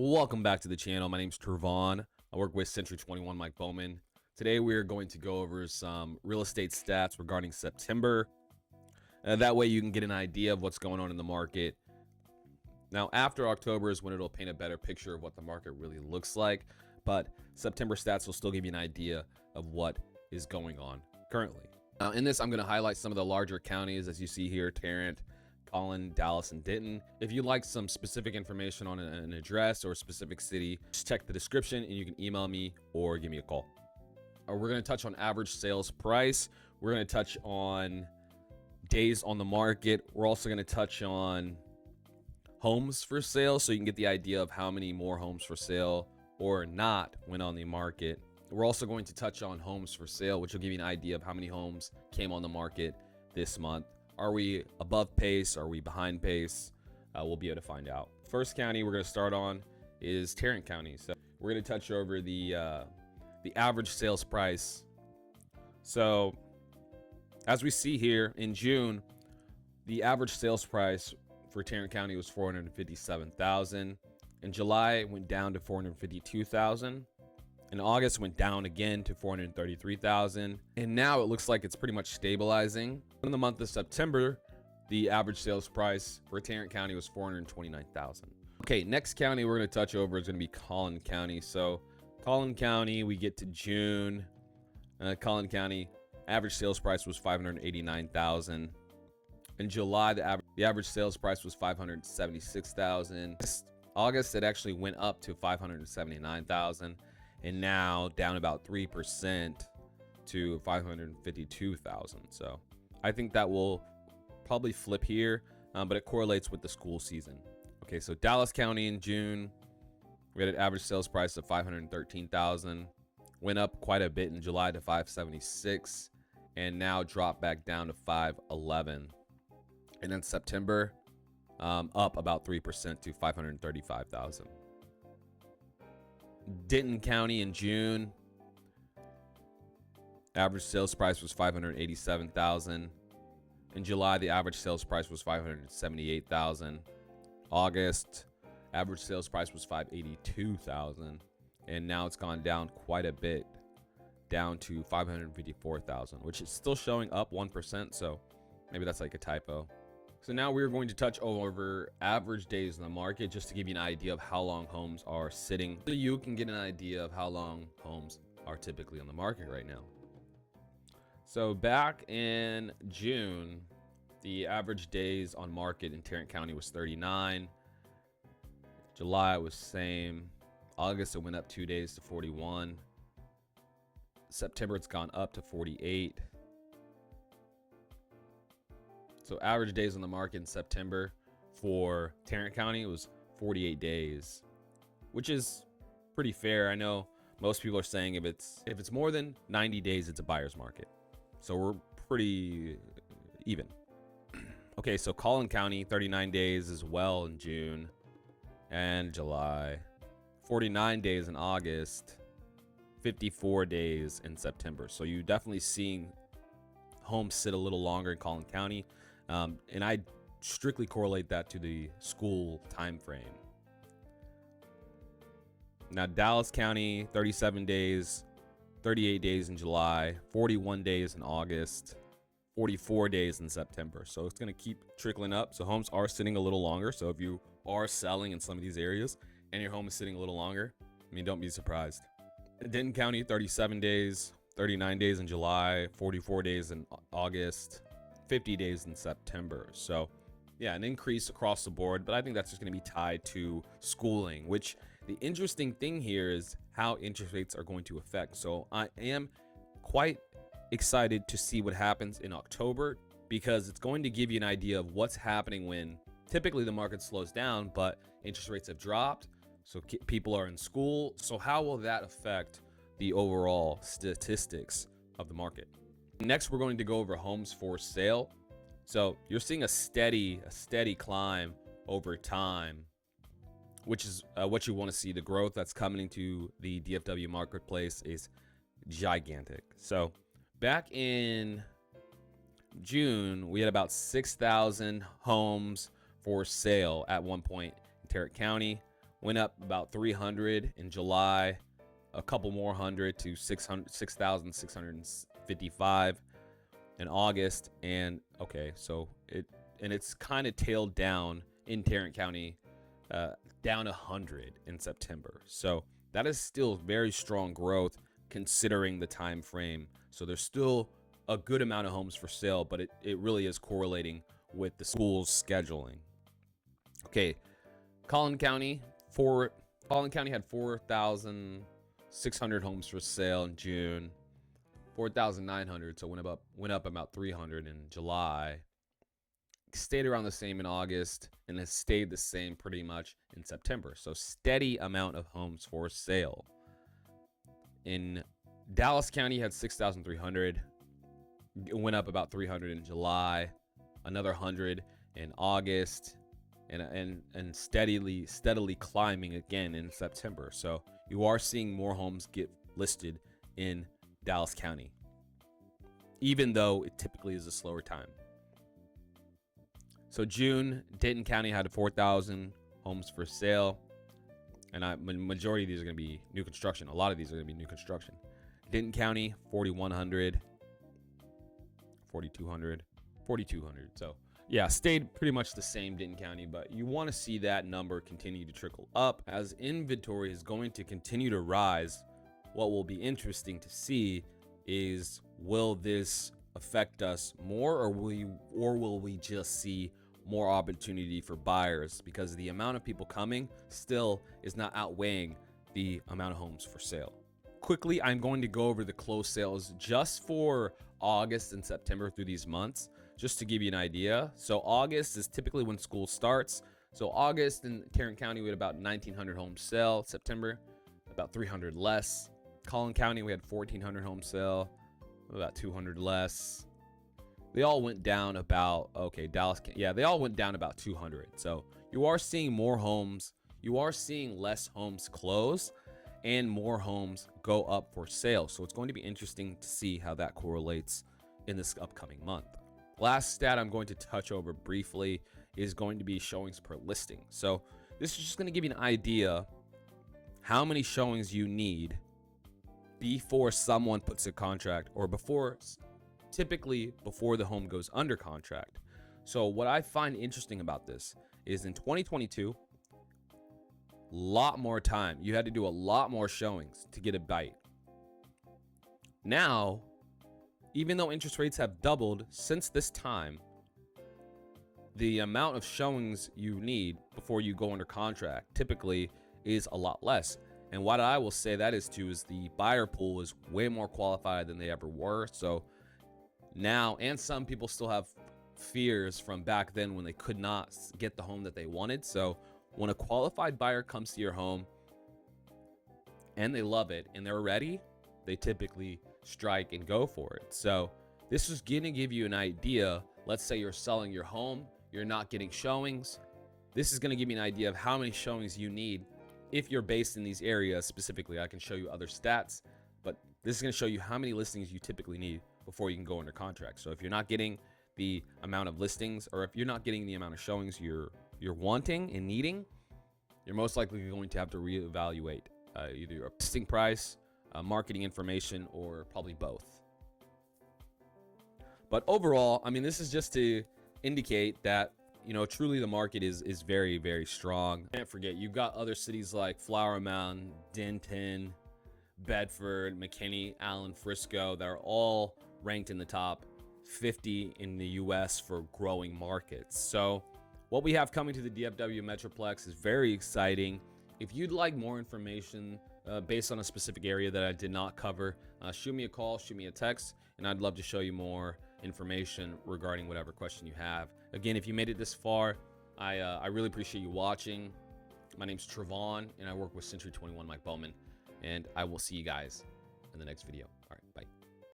Welcome back to the channel. My name's Trevon. I work with Century 21 Mike Bowman. Today we are going to go over some real estate stats regarding September. That way you can get an idea of what's going on in the market. Now after October is when it'll paint a better picture of what the market really looks like, but September stats will still give you an idea of what is going on currently. In this, I'm going to highlight some of the larger counties as you see here: Tarrant, Collin, Dallas, and Denton. If you'd like some specific information on an address or a specific city, just check the description and you can email me or give me a call. We're going to touch on average sales price. We're going to touch on days on the market. We're also going to touch on homes for sale so you can get the idea of how many more homes for sale or not went on the market. We're also going to touch on homes for sale, which will give you an idea of how many homes came on the market this month. Are we above pace? Are we behind pace? We'll be able to find out. First county we're going to start on is Tarrant County. So we're going to touch over the average sales price. So as we see here in June, the average sales price for Tarrant County was $457,000. In July, it went down to $452,000. In August, went down again to $433,000. And now it looks like it's pretty much stabilizing. In the month of September, the average sales price for Tarrant County was $429,000. Okay, next county we're going to touch over is going to be Collin County. So Collin County, we get to June. Collin County, average sales price was $589,000. In July, the average sales price was $576,000. August, it actually went up to $579,000. And now down about 3% to $552,000. So I think that will probably flip here, but it correlates with the school season. Okay, so Dallas County in June, we had an average sales price of $513,000. Went up quite a bit in July to $576,000, and now dropped back down to $511,000. And then September, up about 3% to $535,000. Denton County in June, average sales price was $587,000. In July, the average sales price was $578,000. August, average sales price was $582,000, and now it's gone down quite a bit, down to $554,000, which is still showing up 1%. So maybe that's like a typo. So now we're going to touch over average days in the market just to give you an idea of how long homes are sitting, so you can get an idea of how long homes are typically on the market right now. So back in June, the average days on market in Tarrant County was 39. July was same. August, it went up 2 days to 41. September, it's gone up to 48. So average days on the market in September for Tarrant County was 48 days, which is pretty fair. I know most people are saying if it's more than 90 days, it's a buyer's market. So we're pretty even. Okay, so Collin County, 39 days as well in June and July, 49 days in August, 54 days in September. So you definitely seeing homes sit a little longer in Collin County. And I strictly correlate that to the school time frame. Now Dallas County, 37 days, 38 days in July, 41 days in August, 44 days in September. So it's going to keep trickling up. So homes are sitting a little longer. So if you are selling in some of these areas and your home is sitting a little longer, I mean, don't be surprised. Denton County, 37 days, 39 days in July, 44 days in August, 50 days in September. So yeah, an increase across the board, but I think that's just going to be tied to schooling, which the interesting thing here is how interest rates are going to affect. So I am quite excited to see what happens in October, because it's going to give you an idea of what's happening when typically the market slows down, but interest rates have dropped. So people are in school. So how will that affect the overall statistics of the market? Next, we're going to go over homes for sale. So you're seeing a steady climb over time, which is what you want to see. The growth that's coming into the DFW marketplace is gigantic. So back in June, we had about 6,000 homes for sale at one point in Tarrant County. went up about 300 in July, a couple more hundred to 6,655 in August. And okay, so it's kind of tailed down in Tarrant County, down 100 in September. So that is still very strong growth considering the time frame. So there's still a good amount of homes for sale, but it really is correlating with the school's scheduling. Okay, Collin County had 4,600 homes for sale in June, 4,900, so went up about 300 in July. Stayed around the same in August, and has stayed the same pretty much in September. So steady amount of homes for sale. In Dallas County had 6,300, went up about 300 in July, another 100 in August, and steadily climbing again in September. So you are seeing more homes get listed in Dallas County, even though it typically is a slower time. So June, Dayton County had 4,000 homes for sale, and majority of these are going to be new construction. A lot of these are going to be new construction. Denton County, 4,100, 4,200, 4,200. So yeah, stayed pretty much the same, Denton County, but you want to see that number continue to trickle up as inventory is going to continue to rise. What will be interesting to see is, will this affect us more, or will we just see more opportunity for buyers, because the amount of people coming still is not outweighing the amount of homes for sale. Quickly, I'm going to go over the closed sales just for August and September through these months, just to give you an idea. So August is typically when school starts. So August in Tarrant County, we had about 1,900 homes sell. September, about 300 less. Collin County, we had 1,400 homes sell, about 200 less. They all went down about, Dallas, yeah, they all went down about 200. So you are seeing more homes, you are seeing less homes close, and more homes go up for sale. So it's going to be interesting to see how that correlates in this upcoming month. Last stat I'm going to touch over briefly is going to be showings per listing. So this is just going to give you an idea how many showings you need before someone puts a contract, or typically before the home goes under contract. So what I find interesting about this is in 2022, lot more time. You had to do a lot more showings to get a bite. Now, even though interest rates have doubled since this time, the amount of showings you need before you go under contract typically is a lot less. And what I will say that is the buyer pool is way more qualified than they ever were. So now, and some people still have fears from back then when they could not get the home that they wanted. So when a qualified buyer comes to your home and they love it and they're ready, they typically strike and go for it. So this is going to give you an idea. Let's say you're selling your home, you're not getting showings. This is going to give you an idea of how many showings you need if you're based in these areas specifically. I can show you other stats, but this is going to show you how many listings you typically need before you can go under contract. So if you're not getting the amount of listings, or if you're not getting the amount of showings you're wanting and needing, you're most likely going to have to reevaluate either your listing price, marketing information, or probably both. But overall, I mean, this is just to indicate that, you know, truly the market is very, very strong. Can't forget, you've got other cities like Flower Mound, Denton, Bedford, McKinney, Allen, Frisco that are all ranked in the top 50 in the US for growing markets. So what we have coming to the DFW Metroplex is very exciting. If you'd like more information based on a specific area that I did not cover, shoot me a call, shoot me a text, and I'd love to show you more information regarding whatever question you have. Again, if you made it this far, I really appreciate you watching. My name's Trevon, and I work with Century 21 Mike Bowman, and I will see you guys in the next video.